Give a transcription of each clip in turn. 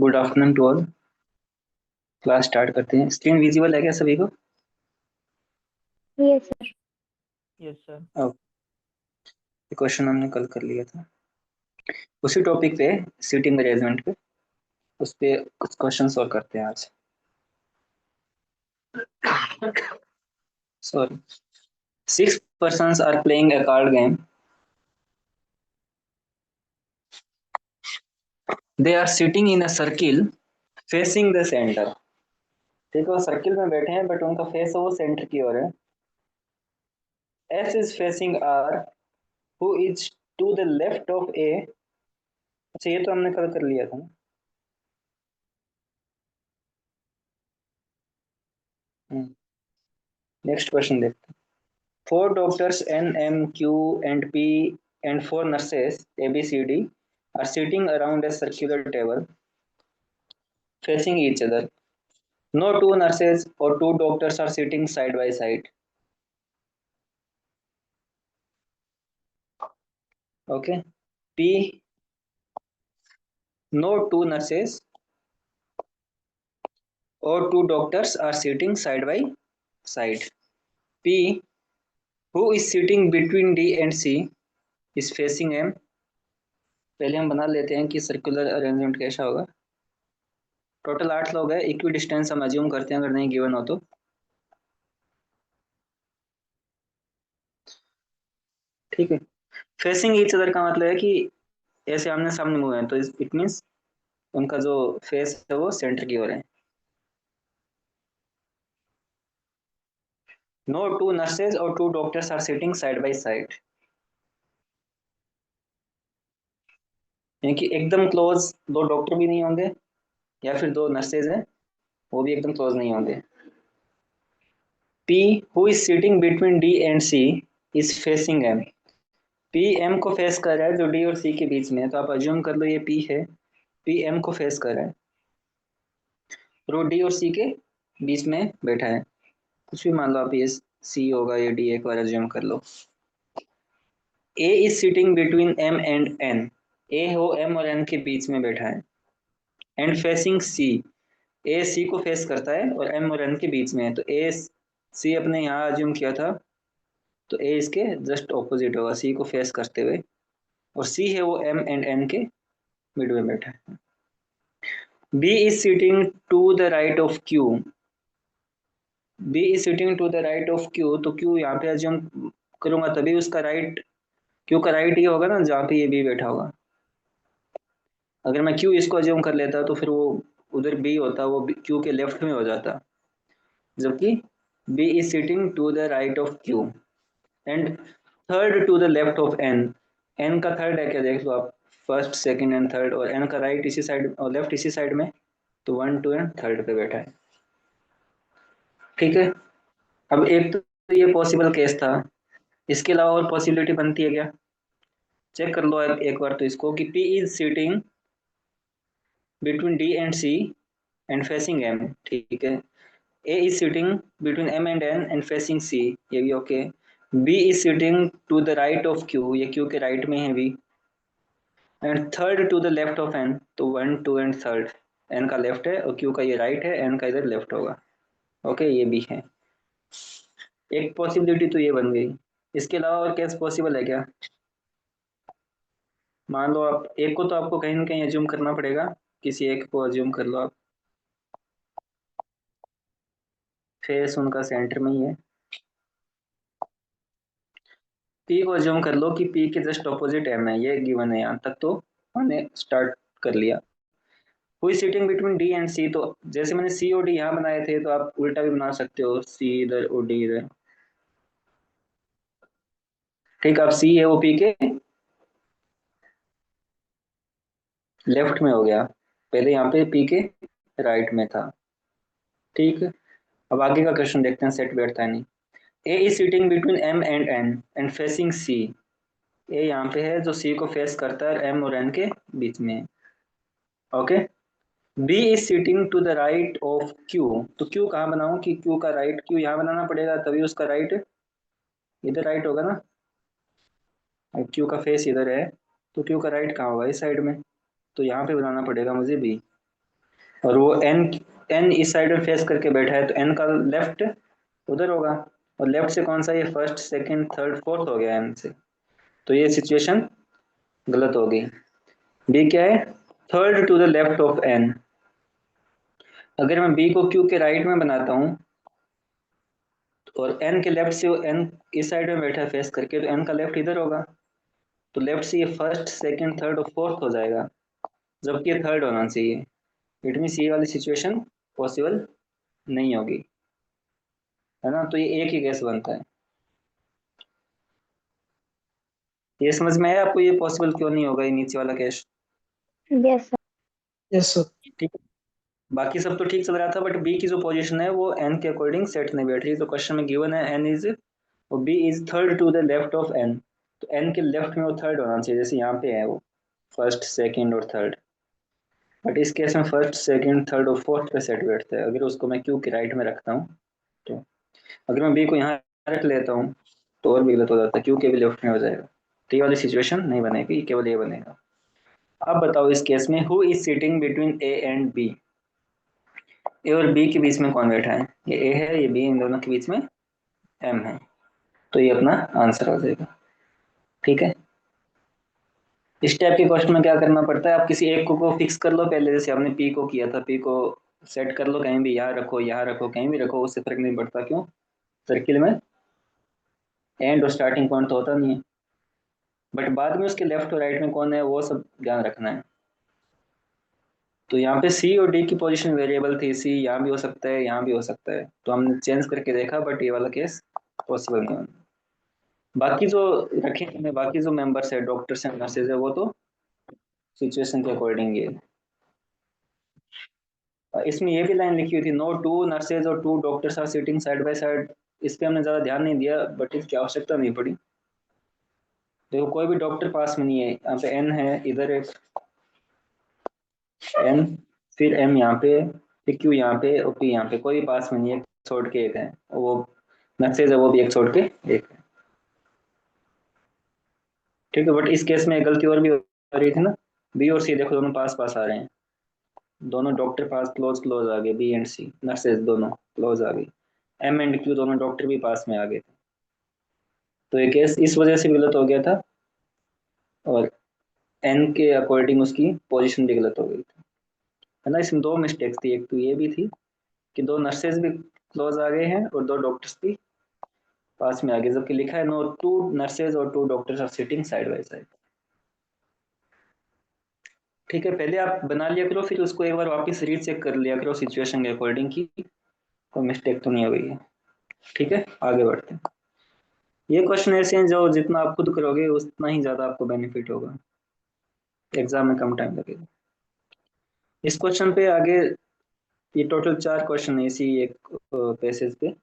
Good afternoon to all. Class start करते हैं। Screen visible है क्या सभी को? Yes sir. Yes sir. Question हमने कल कर लिया था उसी टॉपिक पे, सीटिंग अरेंजमेंट पे। उस पे कुछ क्वेश्चन सॉल्व करते हैं आज। Sorry. 6 persons are playing a card game. They are sitting in a circle facing the center. देखो सर्किल में बैठे हैं बट उनका फेस है वो सेंटर की ओर है। S is facing R, who is to the left of A। अच्छा ये तो हमने कल कर लिया था। नेक्स्ट क्वेश्चन देखते हैं। 4 doctors N, M, Q and P and 4 nurses A, B, C, D are sitting around a circular table facing each other. No two nurses or two doctors are sitting side by side. Okay. P, no two nurses or two doctors are sitting side by side. P, who is sitting between D and C is facing M. पहले हम बना लेते हैं कि circular arrangement कैसा होगा। Total 8 लोग हैं। इक्वी डिस्टेंस हम अज्यूम करते हैं अगर नहीं गिवन हो तो। ठीक है। फेसिंग ईच अदर का मतलब है कि ऐसे आमने सामने मूव है तो इट मीन्स उनका जो फेस है वो सेंटर की ओर है। नो टू नर्सेज और two doctors are sitting side by side, यानी कि एकदम क्लोज दो डॉक्टर भी नहीं होंगे या फिर दो नर्सेज हैं वो भी एकदम क्लोज नहीं होंगे। P, who is sitting between D and C is facing M. P M को फेस कर रहा है जो D और C के बीच में है, तो आप अज्यूम कर लो ये P है। P M को फेस कर रहा है और वो D और C के बीच में बैठा है। कुछ भी मान लो आप, ये C होगा ये D, एक बार अज्यूम कर लो। A is sitting between M and N. A हो M और N के बीच में बैठा है। And facing C, A C को फेस करता है और M और N के बीच में है, तो A C अपने यहाँ अज्यूम किया था तो A इसके जस्ट ऑपोजिट होगा C को फेस करते हुए, और C है वो M एंड N के मिड में बैठा है। B is sitting to the right of Q. B is sitting to the right of Q, तो Q यहाँ पे अज्यूम करूंगा तभी उसका राइट, Q का राइट ये होगा ना जहाँ पे ये B बैठा होगा। अगर मैं Q इसको अज्यूम कर लेता तो फिर वो उधर B होता, वो Q के लेफ्ट में हो जाता, जबकि B is sitting to the right of Q and third to the left of N. N का थर्ड है क्या देख लो आप, फर्स्ट सेकंड एंड थर्ड, और N का राइट इसी साइड और लेफ्ट इसी साइड में, तो 1 2 एंड थर्ड पे बैठा है। ठीक है। अब एक तो ये पॉसिबल केस था, इसके अलावा और पॉसिबिलिटी बनती है क्या? चेक कर लो एक बार तो इसको कि P is sitting between D and C and facing M। ठीक है। A is sitting between M and N and facing C, ये भी okay. B is sitting to the right of Q, ये Q के राइट में है B, and third to the left of N, तो 1 2 and third. N का left है और Q का ये राइट है, N का इधर लेफ्ट होगा। ओके, ये भी है। एक पॉसिबिलिटी तो ये बन गई। इसके अलावा और केस पॉसिबल है क्या? मान लो आप एक को तो आपको कहीं ना कहीं अज्यूम करना पड़ेगा, किसी एक को अज्यूम कर लो आप, फेस उनका सेंटर में ही है। P को अज्यूम कर लो कि P के जस्ट ऑपोजिट M है, ये गिवन है, यहाँ तक तो हमने स्टार्ट कर लिया। हुई sitting between D and C, तो जैसे मैंने C और D यहाँ बनाए थे तो आप उल्टा भी बना सकते हो, C इधर और D इधर। ठीक, अब C है वो P के लेफ्ट में हो गया, पहले यहाँ पे P के राइट में था। ठीक है। अब आगे का क्वेश्चन देखते हैं, सेट बैठता है नहीं। A is sitting between M and N and facing C. A यहाँ पे है जो C को फेस करता है M और N के बीच में। Okay. B is sitting to the right of Q, तो Q कहाँ बनाऊं कि Q का राइट, Q यहाँ बनाना पड़ेगा तभी उसका राइट इधर राइट होगा ना। अब Q का फेस इधर है तो Q का राइट कहाँ होगा, इस साइड में, तो यहाँ पे बनाना पड़ेगा मुझे B। और वो एन इस साइड में फेस करके बैठा है, तो एन का लेफ्ट उधर होगा, और लेफ्ट से कौन सा, ये फर्स्ट सेकंड थर्ड फोर्थ हो गया एन से, तो ये सिचुएशन गलत हो गई। बी क्या है, third to the left of N. अगर मैं बी को क्यू के राइट में बनाता हूँ और एन के लेफ्ट से, एन इस साइड में बैठा है फेस करके, तो एन का लेफ्ट इधर होगा, तो लेफ्ट से ये फर्स्ट सेकंड थर्ड और फोर्थ हो जाएगा, जबकि ये थर्ड होना चाहिए। इट मीन ये वाली सिचुएशन पॉसिबल नहीं होगी, है ना। तो ये एक ही केस बनता है। ये समझ में आया आपको, ये पॉसिबल क्यों नहीं होगा ये नीचे वाला case? Yes sir. Yes sir. ठीक है, बाकी सब तो ठीक चल रहा था, बट बी की जो पोजीशन है वो एन के अकॉर्डिंग सेट नहीं बैठ रही। तो क्वेश्चन में गिवन है एन इज, और B is third to the left of N, तो एन के लेफ्ट में वो थर्ड होना चाहिए, जैसे यहाँ पे है वो फर्स्ट सेकंड और थर्ड, बट इस केस में फर्स्ट सेकंड थर्ड और फोर्थ पे सेट बैठता है। अगर उसको मैं क्यू के राइट में रखता हूँ, तो अगर मैं बी को यहाँ रख लेता हूँ तो और भी गलत हो जाता है, क्यू के भी लेफ्ट में हो जाएगा, तो ये वाली सिचुएशन नहीं बनेगी, केवल ये बनेगा। अब बताओ इस केस में who is sitting between A and B, A और बी के बीच में कौन बैठा है, ये ए है ये बी, इन दोनों के बीच में एम है, तो ये अपना आंसर हो जाएगा। ठीक है, इस टाइप के क्वेश्चन में क्या करना पड़ता है, आप किसी एक को फिक्स कर लो पहले, जैसे हमने पी को किया था, पी को सेट कर लो, कहीं भी यहाँ रखो यहाँ रखो कहीं भी रखो, उससे फर्क नहीं पड़ता। क्यों, सर्किल में एंड और स्टार्टिंग पॉइंट तो होता नहीं है, बट बाद में उसके लेफ्ट और राइट में कौन है वो सब ध्यान रखना है। तो यहाँ पे सी और डी की पोजीशन वेरिएबल थी, सी यहाँ भी हो सकता है यहाँ भी हो सकता है, तो हमने चेंज करके देखा, बट ये वाला केस पॉसिबल नहीं होना। बाकी जो रखे हमने, बाकी जो मेंबर्स है डॉक्टर्स एंड नर्सेज है, वो तो सिचुएशन के अकॉर्डिंग है। इसमें ये भी लाइन लिखी हुई थी, नो टू नर्सेज और two doctors are sitting side by side, इस पे हमने ज़्यादा ध्यान नहीं दिया, बट इसकी आवश्यकता नहीं पड़ी। देखो कोई भी डॉक्टर पास में नहीं है, यहाँ पे एन है, इधर एक एन, फिर एम यहाँ पे, फिर क्यू यहाँ पे और पी यहाँ पे, कोई भी पास में नहीं है, छोड़ के एक है वो नर्सेज है, वो भी एक छोड़ के एक है। ठीक है, बट इस केस में एक गलती और भी हो रही थी ना, बी और सी देखो दोनों पास पास आ रहे हैं, दोनों डॉक्टर पास क्लोज क्लोज आ गए, बी एंड सी नर्सेज दोनों क्लोज आ गई, एम एंड क्यू दोनों डॉक्टर भी पास में आ गए थे, तो ये केस इस वजह से भी गलत हो गया था, और एन के अकॉर्डिंग उसकी पोजीशन भी गलत हो गई थी, है ना। इसमें दो मिस्टेक्स थी, एक तो ये भी थी कि दो नर्सेज भी क्लोज आ गए हैं और दो डॉक्टर्स भी पास में आ गए, जबकि लिखा है नो टू नर्सेज और two doctors are sitting side by side. ठीक है, पहले आप बना लिया करो, फिर उसको एक बार वापस रीचेक कर लिया करो सिचुएशन के अकॉर्डिंग की कोई मिस्टेक तो नहीं हो गई है। ठीक है, आगे बढ़ते हैं। ये क्वेश्चन ऐसे हैं जो जितना आप खुद करोगे उतना ही ज्यादा आपको बेनिफिट होगा, एग्जाम में कम टाइम लगेगा। इस क्वेश्चन पे आगे, ये टोटल 4 क्वेश्चन है इसी एक पैसेज पे,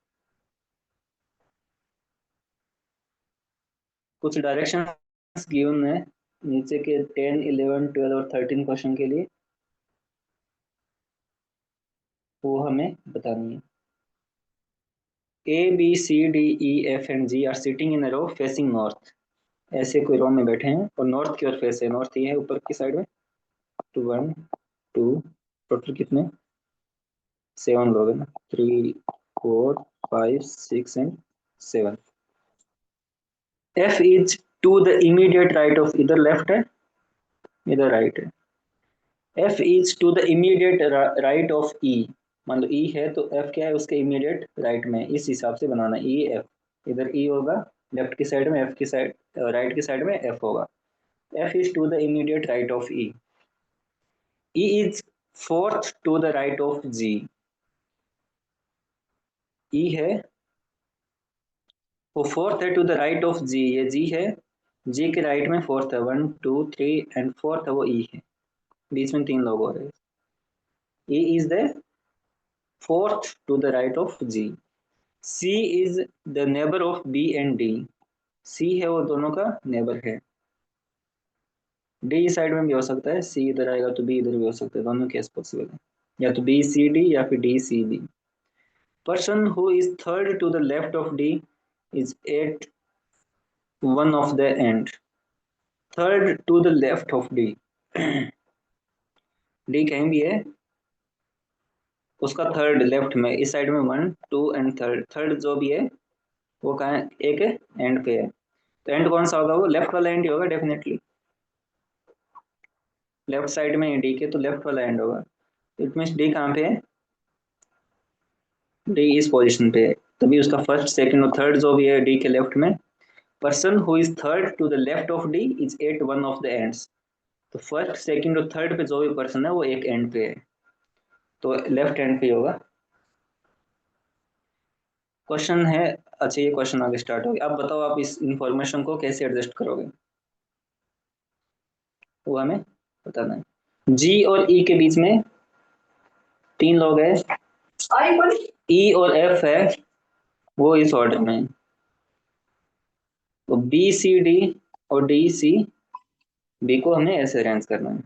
कुछ डायरेक्शंस गिवन है नीचे के 10, 11, 12 और 13 क्वेश्चन के लिए, वो हमें बतानी है। A B C D E F and G are sitting in a row facing north, ऐसे कोई रो में बैठे हैं और नॉर्थ की ओर फेस है, नॉर्थ ये है ऊपर की साइड में, टू वन टू, टोटल कितने 7 लोग हैं ना, 3 4 5 6 and 7। F is to the immediate right of, इधर लेफ्ट है इधर राइट है, F is to the immediate right of E, मान लो ई है तो एफ क्या है उसके इमीडिएट राइट में, इस हिसाब से बनाना ई एफ, इधर ई होगा लेफ्ट की साइड में, एफ की साइड राइट की साइड में एफ होगा, F is to the immediate right of E, E is fourth to the right of G, E है वो फोर्थ है to the right of G, ये जी है, जी के राइट में फोर्थ है, 1 2 3 एंड फोर्थ है वो ई है, बीच में 3 लोग हो रहे हैं, E is the fourth to the right of G. C is the neighbor of B and D. C है वो दोनों का नेबर है, D साइड में भी हो सकता है, C इधर आएगा तो B इधर भी हो सकता है, दोनों केस पॉसिबल है, या तो B C D या फिर D C B। Person who is third to the left of D is at one of the end. Third to the left of D, D कहीं भी है उसका थर्ड लेफ्ट में इस साइड में 1 2 and third, third जो भी है वो कहाँ है, एक एंड पे है। तो एंड कौन सा होगा, वो लेफ्ट वाला एंड ही होगा डेफिनेटली। लेफ्ट साइड में डी के तो लेफ्ट वाला एंड होगा। इट मीन्स डी कहाँ पे है, डी इस पोजीशन पे है। तभी उसका फर्स्ट सेकंड और थर्ड जो भी है डी के लेफ्ट में, person who is third to the left of D is at one of the ends. तो फर्स्ट सेकंड और थर्ड पे जो भी पर्सन है वो एक एंड पे है, तो लेफ्ट एंड पे होगा। क्वेश्चन है, अच्छा ये क्वेश्चन आगे स्टार्ट हो गया। अब बताओ आप इस इंफॉर्मेशन को कैसे एडजस्ट करोगे, वो हमें बताना है। जी और ई के बीच में तीन लोग हैं, ई और एफ है वो इस ऑर्डर में है। तो बी सी डी और डी सी बी को हमें ऐसे अरेंज करना है।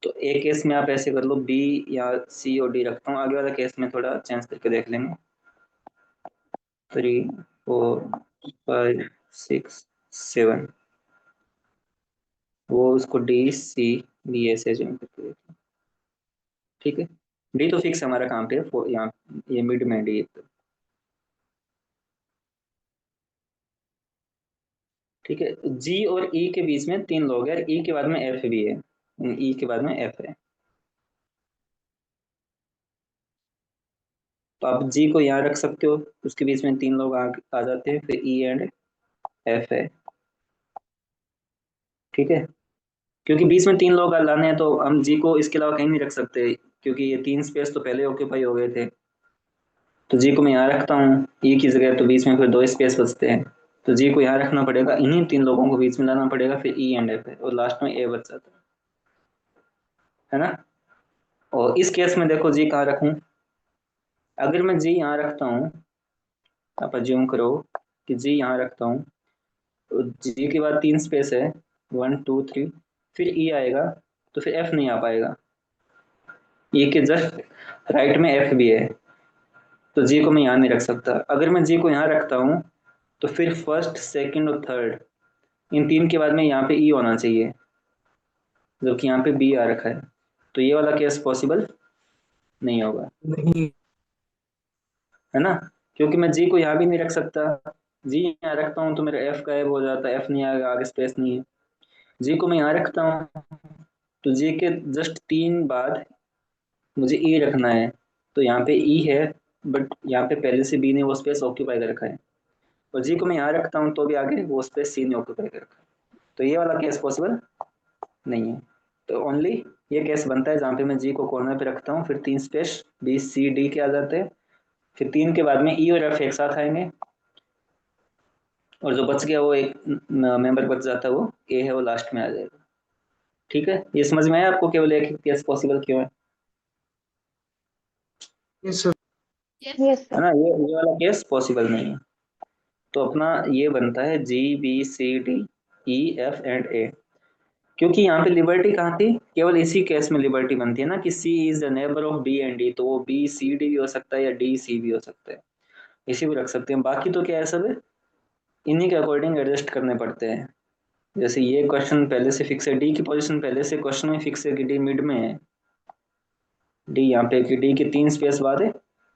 तो एक केस में आप ऐसे कर लो, बी या सी और डी रखता हूँ, आगे वाला केस में थोड़ा चेंज करके देख लेंगे। 3 4 5 6 7, वो उसको डी सी बी ऐसे ज्वाइन करके देख लें। ठीक है, डी तो फिक्स हमारा काम पे है, यहाँ ये मिड में डी। ठीक है, जी और ई के बीच में तीन लोग हैं, ई के बाद में एफ भी है, ई के बाद में एफ है। तो आप जी को यहाँ रख सकते हो, उसके बीच में तीन लोग आ जाते हैं, फिर ई एंड एफ है। ठीक है, क्योंकि बीच में तीन लोग लाने हैं तो हम जी को इसके अलावा कहीं नहीं रख सकते, क्योंकि ये तीन स्पेस तो पहले ऑक्यूपाई हो गए थे। तो जी को मैं यहाँ रखता हूँ ई की जगह, तो बीच में फिर दो स्पेस बचते हैं। तो जी को यहाँ रखना पड़ेगा, इन्हीं तीन लोगों को बीच में लाना पड़ेगा, फिर ई एंड एफ है और लास्ट में ए बच जाता है ना। और इस केस में देखो जी कहाँ रखूँ, अगर मैं जी यहाँ रखता हूँ, आप अज्यूम करो कि जी यहाँ रखता हूँ, तो जी के बाद तीन स्पेस है, 1 2 3, फिर ई आएगा, तो फिर एफ नहीं आ पाएगा। ई के जस्ट राइट में एफ भी है, तो जी को मैं यहाँ नहीं रख सकता। अगर मैं जी को यहाँ रखता हूँ तो फिर फर्स्ट सेकंड और थर्ड इन तीन के बाद में यहाँ पे ई होना चाहिए, जबकि यहाँ पे बी आ रखा है। तो ये वाला केस पॉसिबल नहीं होगा, नहीं। है ना, क्योंकि मैं जी को यहाँ भी नहीं रख सकता। जी यहाँ रखता हूँ तो मेरा एफ गायब हो जाता है, एफ नहीं आएगा, आगे स्पेस नहीं है। जी को मैं यहाँ रखता हूँ तो जी के जस्ट तीन बाद मुझे ई रखना है, तो यहाँ पे ई है, बट यहाँ पे पहले से बी ने वो स्पेस ऑक्यूपाई कर रखा है। और जी को मैं यहाँ रखता हूँ तो भी आगे वो स्पेस सी ने ऑक्यूपाई कर रखा है। तो ये वाला केस पॉसिबल नहीं है। तो ओनली ये केस बनता है जहाँ पे मैं जी को कॉर्नर पे रखता हूँ, फिर तीन स्पेस बी सी डी के आ जाते हैं, फिर तीन के बाद में ई और एफ एक साथ आएंगे, और जो बच गया वो एक मेंबर बच जाता है, वो ए है, वो लास्ट में आ जाएगा। ठीक है, ये समझ में आया आपको केवल एक केस पॉसिबल क्यों यस सर। यस है सर। ना, ये वाला केस पॉसिबल नहीं है। तो अपना ये बनता है G B C D E F and A. क्योंकि यहाँ पे लिबर्टी कहाँ थी, केवल इसी केस में लिबर्टी बनती है ना कि C is the neighbour of D and D, तो वो बी सी डी भी हो सकता है या डी सी भी हो सकता है, इसी भी रख सकते हैं। बाकी तो क्या है, सब इन्हीं के अकॉर्डिंग एडजस्ट करने पड़ते हैं। जैसे ये क्वेश्चन पहले से फिक्स है, डी की पोजीशन पहले से क्वेश्चन में फिक्स है कि डी मिड में है, डी यहाँ पे कि डी के तीन स्पेस बाद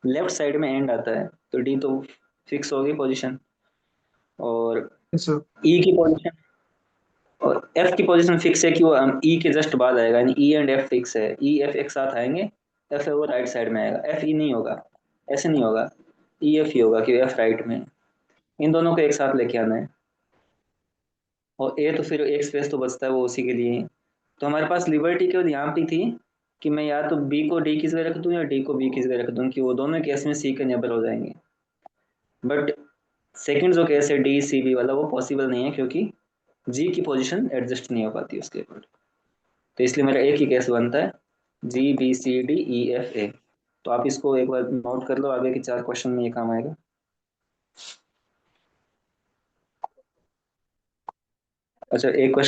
लेफ्ट साइड में एंड आता है, तो डी तो फिक्स होगी पोजीशन। और यस सर। ई की पोजीशन और एफ की पोजीशन फिक्स है कि वो ई के जस्ट बाद आएगा, यानी ई एंड एफ फिक्स है, ई एफ एक साथ आएंगे, एफ है वो राइट साइड में आएगा, एफ ई नहीं होगा, ऐसे नहीं होगा, ई एफ ही होगा कि एफ राइट में है। इन दोनों को एक साथ लेके आना है। और ए तो फिर एक स्पेस तो बचता है वो उसी के लिए ही। तो हमारे पास लिबर्टी केवल यहाँ पे थी कि मैं या तो बी को डी की जगह रख दूं या डी को बी की जगह रख दूं, कि वो दोनों केस में सी के नेबर हो जाएंगे। बट सेकंड जो केस है डी सी बी वाला, वो पॉसिबल नहीं है, क्योंकि जी की पोजीशन एडजस्ट नहीं हो पाती उसके ऊपर। तो इसलिए मेरा एक ही केस बनता है, G B C D E F A. तो आप इसको एक बार नोट कर लो, आगे के चार क्वेश्चन में ये काम आएगा। अच्छा, एक क्वेश्चन